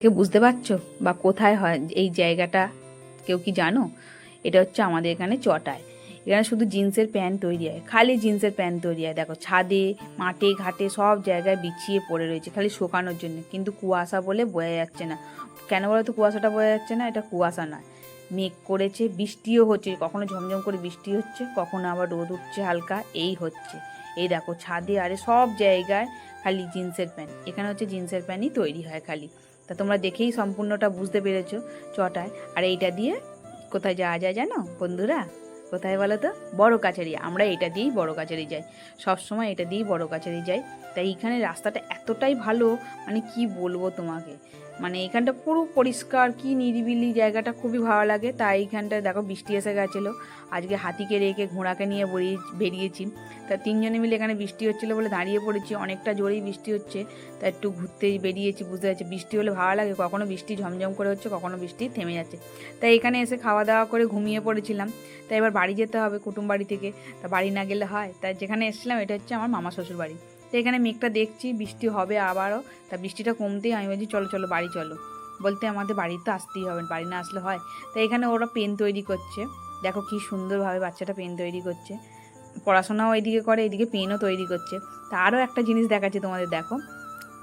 কেউ বুঝতে পারছো বা কোথায় হয় এই জায়গাটা? কেউ কি জানো? এটা হচ্ছে আমাদের এখানে চটায়। এখানে শুধু জিন্সের প্যান্ট তৈরি হয়, খালি জিন্সের প্যান্ট তৈরি হয়। দেখো ছাদে, মাঠে ঘাটে সব জায়গায় বিছিয়ে পড়ে রয়েছে খালি শুকানোর জন্য, কিন্তু কুয়াশা বলে বোঝা যাচ্ছে না। কেন বলো তো কুয়াশাটা বোঝা যাচ্ছে না? এটা কুয়াশা নয়, মেঘ করেছে, বৃষ্টিও হচ্ছে, কখনো ঝমঝম করে বৃষ্টি হচ্ছে, কখনো আবার রোদ উঠছে হালকা, এই হচ্ছে। এই দেখো ছাদে আরে সব জায়গায় খালি জিন্সের প্যান্ট। এখানে হচ্ছে জিন্সের প্যান্টই তৈরি হয় খালি। তা তোমরা দেখেই সম্পূর্ণটা বুঝতে পেরেছো চটায়। আর এইটা দিয়ে কোথায় যাওয়া যায় জানো বন্ধুরা? কোথায় বলো তো? বড় কাছারি। আমরা এটা দিয়েই বড় কাছারি যাই, সবসময় এটা দিয়েই বড় কাছারি যাই। তাই এইখানে রাস্তাটা এতটাই ভালো, মানে কি বলবো তোমাকে, মানে এখানটা পুরো পরিষ্কার, কি নিরিবিলি জায়গাটা, খুবই ভালো লাগে। তাই এইখানটায় দেখো বৃষ্টি এসে গেছিলো, আজকে হাতিকে রেখে ঘোড়াকে নিয়ে বেরিয়েছি। তা তিনজনে মিলে এখানে বৃষ্টি হচ্ছিলো বলে দাঁড়িয়ে পড়েছি, অনেকটা জোরেই বৃষ্টি হচ্ছে, তা একটু ঘুরতে বেরিয়েছি। বুঝতে পারছি বৃষ্টি হলে ভালো লাগে, কখনো বৃষ্টি ঝমঝম করে হচ্ছে, কখনো বৃষ্টি থেমে যাচ্ছে। তাই এখানে এসে খাওয়া দাওয়া করে ঘুমিয়ে পড়েছিলাম। তাই এবার বাড়ি যেতে হবে কুটুম বাড়ি থেকে, তা বাড়ি না গেলে হয়। তাই যেখানে এসেছিলাম এটা হচ্ছে আমার মামা শ্বশুর বাড়ি। তো এখানে মেঘটা দেখছি, বৃষ্টি হবে আবারও। তা বৃষ্টিটা কমতেই আমি বলছি চলো চলো বাড়ি চলো, বলতে আমাদের বাড়ি তো আসতেই হবে, বাড়ি না আসলে হয়। তাই এখানে ওরা পেন তৈরি করছে, দেখো কি সুন্দরভাবে বাচ্চাটা পেন তৈরি করছে, পড়াশোনাও এইদিকে করে, এদিকে পেনও তৈরি করছে। তা আরও একটা জিনিস দেখাচ্ছে তোমাদের, দেখো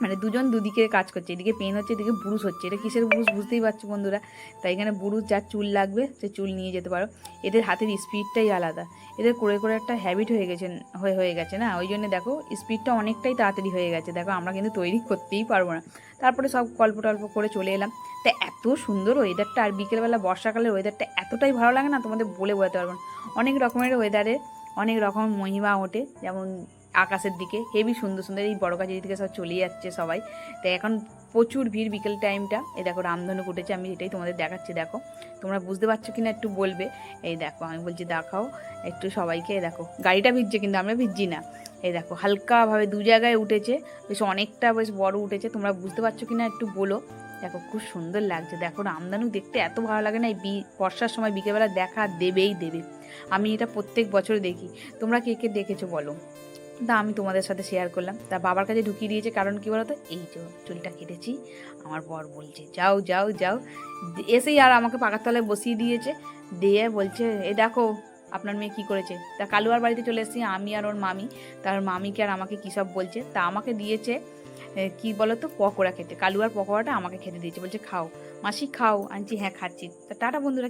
মানে দুজন দুদিকে কাজ করছে, এদিকে পেন হচ্ছে, এদিকে ব্রুশ হচ্ছে। এটা কিসের ব্রুশ বুঝতেই পারছো বন্ধুরা। তাই এখানে ব্রুশ, যার চুল লাগবে সে চুল নিয়ে যেতে পারো। এদের হাতের স্পিডটাই আলাদা, এদের করে করে একটা হ্যাবিট হয়ে গেছে না, ওই জন্য দেখো স্পিডটা অনেকটাই তাড়াতাড়ি হয়ে গেছে। দেখো আমরা কিন্তু তৈরি করতেই পারবো না। তারপরে সব গল্প টল্প করে চলে এলাম। তা এত সুন্দর ওয়েদারটা, আর বিকেলবেলা বর্ষাকালের ওয়েদারটা এতটাই ভালো লাগে না, তোমাদের বলে বোঝাতে পারবো না। অনেক রকমের ওয়েদারে অনেক রকম মহিমা ওঠে, যেমন আকাশের দিকে হেভি সুন্দর সুন্দর এই বড় কাছের দিকে সব চলে যাচ্ছে সবাই। তাই এখন প্রচুর ভিড় বিকেল টাইমটা। এই দেখো রামধনু উঠেছে, আমি এটাই তোমাদের দেখাচ্ছি। দেখো তোমরা বুঝতে পারছো কিনা একটু বলবে। এই দেখো আমি বলছি দেখাও একটু সবাইকে। দেখো গাড়িটা ভিজছে কিন্তু আমরা ভিজছি না। এই দেখো হালকাভাবে দু জায়গায় উঠেছে, বেশ অনেকটা বেশ বড় উঠেছে। তোমরা বুঝতে পারছো কিনা একটু বলো। দেখো খুব সুন্দর লাগছে। দেখো রামধনু দেখতে এত ভালো লাগে না, এই বর্ষার সময় বিকেলবেলা দেখা দেবেই দেবে। আমি এটা প্রত্যেক বছর দেখি। তোমরা কে কে দেখেছো বলো। তা আমি তোমাদের সাথে শেয়ার করলাম। তা বাবার কাছে ঢুকিয়ে দিয়েছে, কারণ কি বলতো, এই যে চুলটা কেটেছি, আমার বর বলছে যাও যাও যাও। এসেই আর আমাকে পাকার তলায় বসিয়ে দিয়েছে, দিয়ে বলছে এ দেখো আপনার মেয়ে কী করেছে। তা কালুয়ার বাড়িতে চলে এসেছি আমি আর ওর মামি। তার মামিকে আর আমাকে কী সব বলছে। তা আমাকে দিয়েছে কি বলতো পকোড়া খেতে, কালুয়ার পকোড়াটা আমাকে খেতে দিয়েছে, বলছে খাও মাসি খাও। আনছি হ্যাঁ খাচ্ছি। তা টাটা বন্ধুরা।